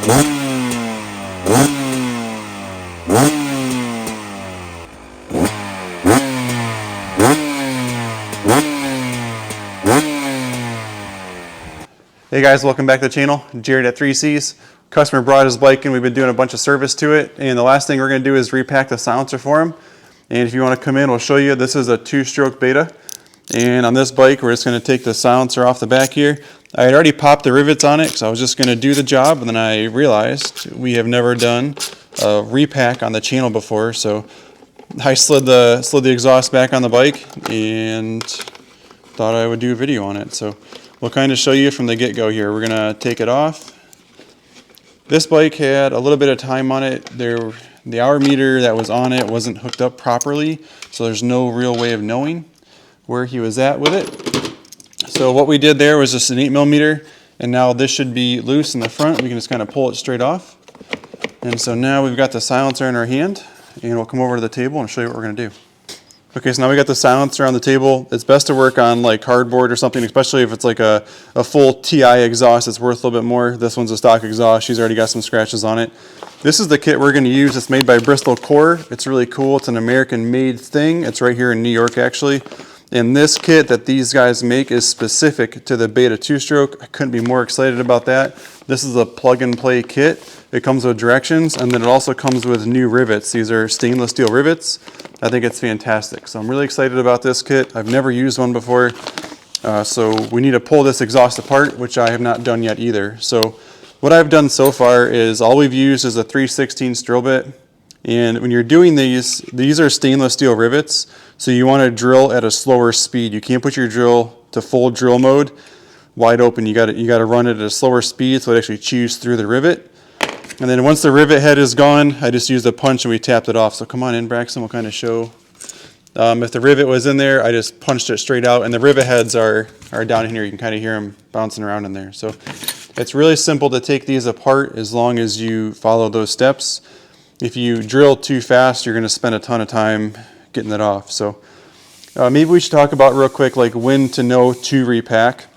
Hey guys, welcome back to the channel. Jared at 3Cs. Customer brought his bike and we've been doing a bunch of service to it, and the last thing we're going to do is repack the silencer for him. And if you want to come in, we'll show you. This is a 2-stroke Beta, and on this bike we're just going to take the silencer off the back here. I had already popped the rivets on it because I was just going to do the job, and then I realized we have never done a repack on the channel before, so I slid the exhaust back on the bike and thought I would do a video on it. So we'll kind of show you from the get-go here. We're going to take it off. This bike had a little bit of time on it. The hour meter that was on it wasn't hooked up properly, so there's no real way of knowing where he was at with it. So what we did there was just an 8mm, and now this should be loose in the front. We can just kind of pull it straight off. And so now we've got the silencer in our hand, and we'll come over to the table and show you what we're going to do. Okay, so now we got the silencer on the table. It's best to work on like cardboard or something, especially if it's like a full TI exhaust. It's worth a little bit more. This one's a stock exhaust. She's already got some scratches on it. This is the kit we're going to use. It's made by Bristol Core. It's really cool. It's an American-made thing. It's right here in New York, actually. And this kit that these guys make is specific to the Beta 2-stroke. I couldn't be more excited about that. This is a plug-and-play kit. It comes with directions, and then it also comes with new rivets. These are stainless steel rivets. I think it's fantastic. So I'm really excited about this kit. I've never used one before. So we need to pull this exhaust apart, which I have not done yet either. So what I've done so far is all we've used is a 3/16 drill bit. And when you're doing these are stainless steel rivets. So you want to drill at a slower speed. You can't put your drill to full drill mode wide open. You got to run it at a slower speed so it actually chews through the rivet. And then once the rivet head is gone, I just used a punch and we tapped it off. So come on in, Braxton, we'll kind of show. If the rivet was in there, I just punched it straight out, and the rivet heads are down in here. You can kind of hear them bouncing around in there. So it's really simple to take these apart as long as you follow those steps. If you drill too fast, you're going to spend a ton of time getting it off. So maybe we should talk about real quick like when to know to repack.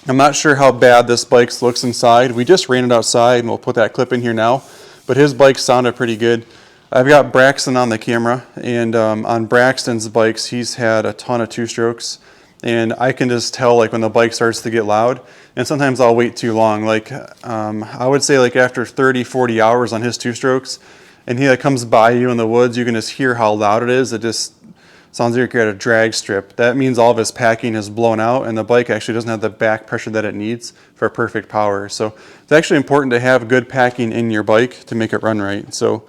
I'm not sure how bad this bike looks inside. We just ran it outside, and we'll put that clip in here now. But his bike sounded pretty good. I've got Braxton on the camera, and on Braxton's bikes, he's had a ton of 2-strokes. And I can just tell like when the bike starts to get loud, and sometimes I'll wait too long. Like I would say like after 30, 40 hours on his 2-strokes, and he like comes by you in the woods, you can just hear how loud it is. It just sounds like you're at a drag strip. That means all of his packing is blown out, and the bike actually doesn't have the back pressure that it needs for perfect power. So it's actually important to have good packing in your bike to make it run right. So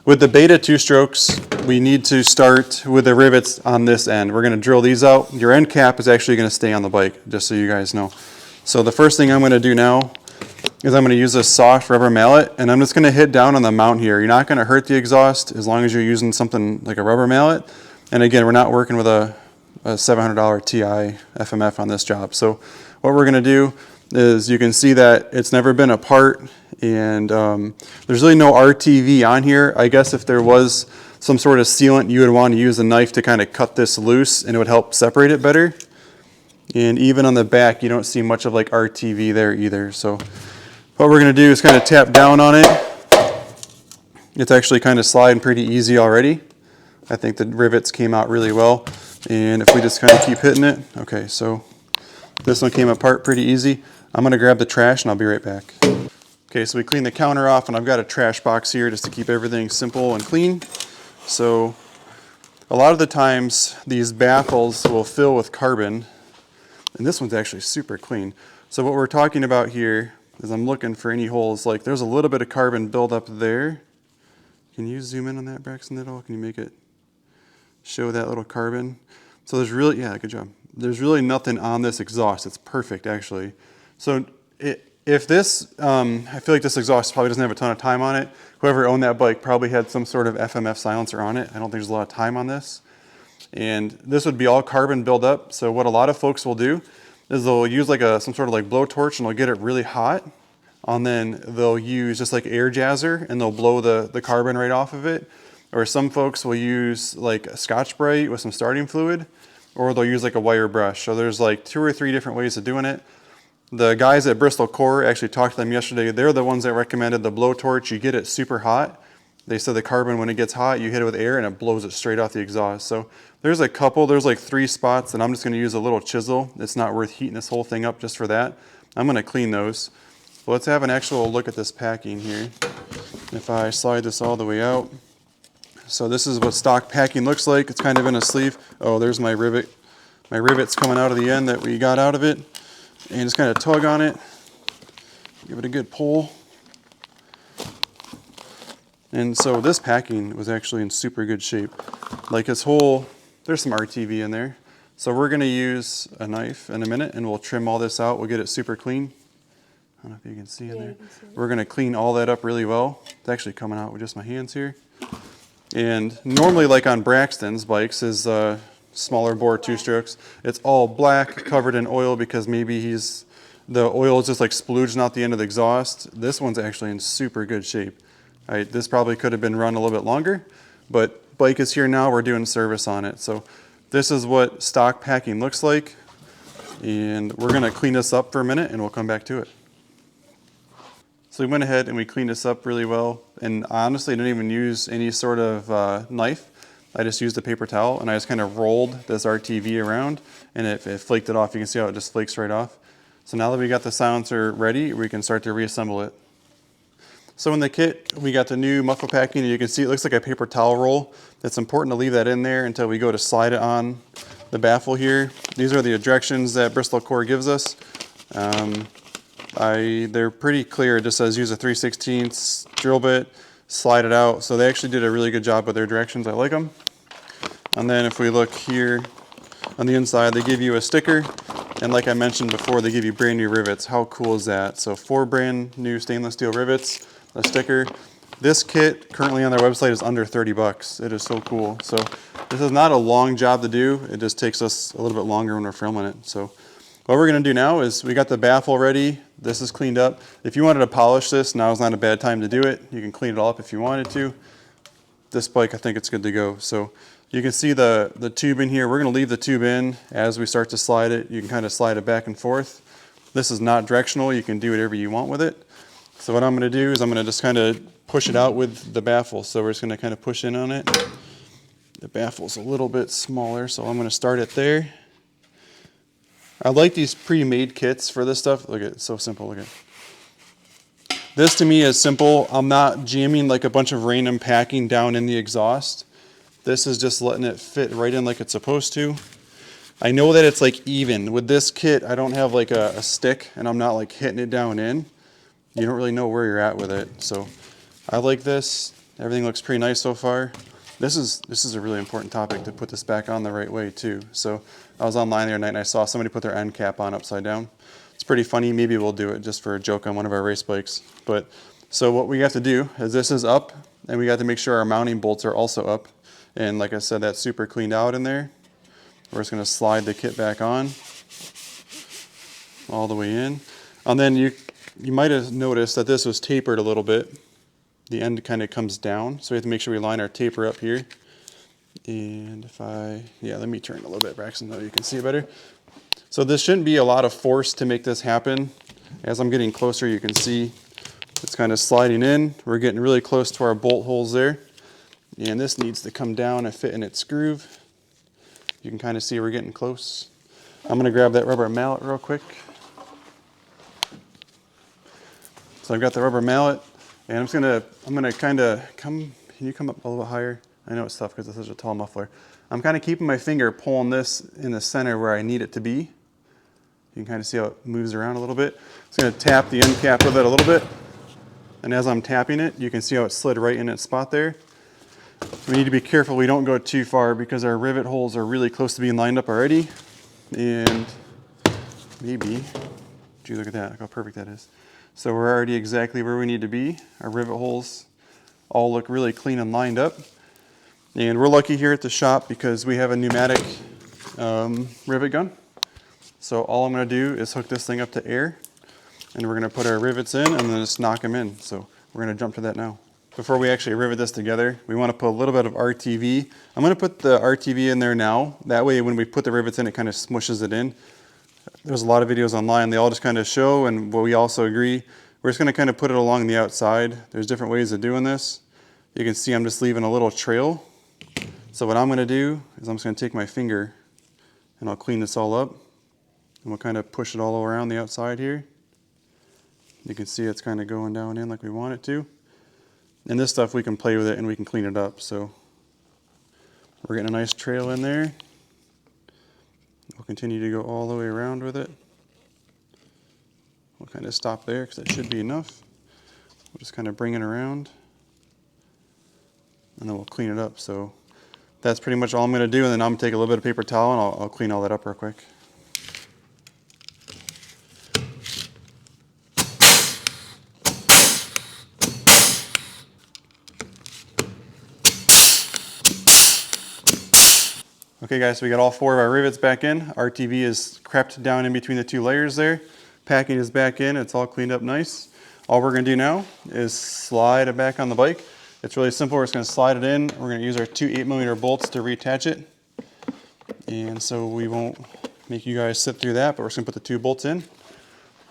with the Beta 2-strokes, we need to start with the rivets on this end. We're going to drill these out. Your end cap is actually going to stay on the bike, just so you guys know. So the first thing I'm going to do now is I'm going to use a soft rubber mallet, and I'm just going to hit down on the mount here. You're not going to hurt the exhaust as long as you're using something like a rubber mallet. And again, we're not working with a $700 TI FMF on this job. So what we're going to do is you can see that it's never been apart, and there's really no RTV on here. I guess if there was some sort of sealant, you would want to use a knife to kind of cut this loose, and it would help separate it better. And even on the back, you don't see much of like RTV there either. So what we're going to do is kind of tap down on it. It's actually kind of sliding pretty easy already. I think the rivets came out really well, and if we just kind of keep hitting it, okay, so this one came apart pretty easy. I'm going to grab the trash and I'll be right back. Okay, so we cleaned the counter off, and I've got a trash box here just to keep everything simple and clean. So a lot of the times these baffles will fill with carbon, and this one's actually super clean. So what we're talking about here is I'm looking for any holes. Like there's a little bit of carbon buildup there. Can you zoom in on that, Braxton, at all? Can you make it show that little carbon? So there's really, yeah, good job. There's really nothing on this exhaust. It's perfect, actually. So if this, I feel like this exhaust probably doesn't have a ton of time on it. Whoever owned that bike probably had some sort of FMF silencer on it. I don't think there's a lot of time on this. And this would be all carbon buildup. So what a lot of folks will do is they'll use like some sort of like blowtorch, and they'll get it really hot. And then they'll use just like air jazzer, and they'll blow the carbon right off of it. Or some folks will use like a Scotch-Brite with some starting fluid, or they'll use like a wire brush. So there's like 2 or 3 different ways of doing it. The guys at Bristol Core, actually talked to them yesterday, they're the ones that recommended the blowtorch. You get it super hot. They said the carbon, when it gets hot, you hit it with air and it blows it straight off the exhaust. So there's like 3 spots, and I'm just gonna use a little chisel. It's not worth heating this whole thing up just for that. I'm gonna clean those. But let's have an actual look at this packing here. If I slide this all the way out. So this is what stock packing looks like. It's kind of in a sleeve. Oh, there's my rivet. My rivet's coming out of the end that we got out of it. And just kind of tug on it. Give it a good pull. And so this packing was actually in super good shape. Like this whole, there's some RTV in there. So we're gonna use a knife in a minute and we'll trim all this out. We'll get it super clean. I don't know if you can see in there. We're gonna clean all that up really well. It's actually coming out with just my hands here. And normally, like on Braxton's bikes, is smaller bore 2-strokes. It's all black, covered in oil because maybe the oil is just like splooging out the end of the exhaust. This one's actually in super good shape. This probably could have been run a little bit longer, but bike is here now, we're doing service on it. So this is what stock packing looks like. And we're gonna clean this up for a minute and we'll come back to it. So we went ahead and we cleaned this up really well. And honestly, I didn't even use any sort of knife. I just used a paper towel and I just kind of rolled this RTV around and it flaked it off. You can see how it just flakes right off. So now that we got the silencer ready, we can start to reassemble it. So in the kit, we got the new muffle packing, and you can see it looks like a paper towel roll. It's important to leave that in there until we go to slide it on the baffle here. These are the directions that Bristol Core gives us. They're pretty clear. It just says use a 3/16 drill bit, slide it out. So they actually did a really good job with their directions. I like them. And then if we look here on the inside, they give you a sticker. And like I mentioned before, they give you brand new rivets. How cool is that? So 4 brand new stainless steel rivets, a sticker. This kit currently on their website is under 30 bucks. It is so cool. So this is not a long job to do. It just takes us a little bit longer when we're filming it. So what we're gonna do now is we got the baffle ready. This is cleaned up. If you wanted to polish this, now is not a bad time to do it. You can clean it all up if you wanted to. This bike, I think it's good to go. So you can see the tube in here. We're gonna leave the tube in as we start to slide it. You can kind of slide it back and forth. This is not directional. You can do whatever you want with it. So what I'm gonna do is I'm gonna just kind of push it out with the baffle. So we're just gonna kind of push in on it. The baffle's a little bit smaller, so I'm gonna start it there. I like these pre-made kits for this stuff. Look at it, it's so simple, look at it. This to me is simple. I'm not jamming like a bunch of random packing down in the exhaust. This is just letting it fit right in like it's supposed to. I know that it's like even. With this kit, I don't have like a stick and I'm not like hitting it down in. You don't really know where you're at with it. So I like this. Everything looks pretty nice so far. This is a really important topic to put this back on the right way too. So I was online the other night and I saw somebody put their end cap on upside down. It's pretty funny. Maybe we'll do it just for a joke on one of our race bikes. But so what we have to do is this is up and we got to make sure our mounting bolts are also up. And like I said, that's super cleaned out in there. We're just gonna slide the kit back on all the way in. And then you might have noticed that this was tapered a little bit. The end kind of comes down, so we have to make sure we line our taper up here. And let me turn a little bit, Braxton, so you can see it better. So this shouldn't be a lot of force to make this happen. As I'm getting closer, you can see it's kind of sliding in. We're getting really close to our bolt holes there. And this needs to come down and fit in its groove. You can kind of see we're getting close. I'm gonna grab that rubber mallet real quick. So I've got the rubber mallet. And I'm gonna kind of can you come up a little bit higher? I know it's tough because this is a tall muffler. I'm kind of keeping my finger pulling this in the center where I need it to be. You can kind of see how it moves around a little bit. It's gonna tap the end cap with it a little bit. And as I'm tapping it, you can see how it slid right in its spot there. We need to be careful we don't go too far because our rivet holes are really close to being lined up already. And maybe, gee, look at that, look how perfect that is. So we're already exactly where we need to be. Our rivet holes all look really clean and lined up. And we're lucky here at the shop because we have a pneumatic rivet gun. So all I'm gonna do is hook this thing up to air and we're gonna put our rivets in and then just knock them in. So we're gonna jump to that now. Before we actually rivet this together, we wanna put a little bit of RTV. I'm gonna put the RTV in there now. That way when we put the rivets in, it kind of smushes it in. There's a lot of videos online. They all just kind of show, and what we also agree, we're just going to kind of put it along the outside. There's different ways of doing this. You can see I'm just leaving a little trail. So what I'm going to do is I'm just going to take my finger and I'll clean this all up. And we'll kind of push it all around the outside here. You can see it's kind of going down in like we want it to. And this stuff we can play with it and we can clean it up. So we're getting a nice trail in there. We'll continue to go all the way around with it. We'll kind of stop there because that should be enough. We'll just kind of bring it around and then we'll clean it up. So that's pretty much all I'm going to do, and then I'm going to take a little bit of paper towel and I'll clean all that up real quick. Okay guys, so we got all 4 of our rivets back in. RTV is crept down in between the 2 layers there. Packing is back in, it's all cleaned up nice. All we're going to do now is slide it back on the bike. It's really simple. We're just going to slide it in. We're going to use our 2 8mm bolts to reattach it. And so we won't make you guys sit through that, but we're just going to put the 2 bolts in.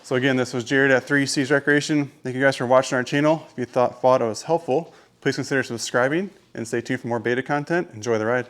So again, this was Jared at 3C's Recreation. Thank you guys for watching our channel. If you thought it was helpful, please consider subscribing and stay tuned for more beta content. Enjoy the ride.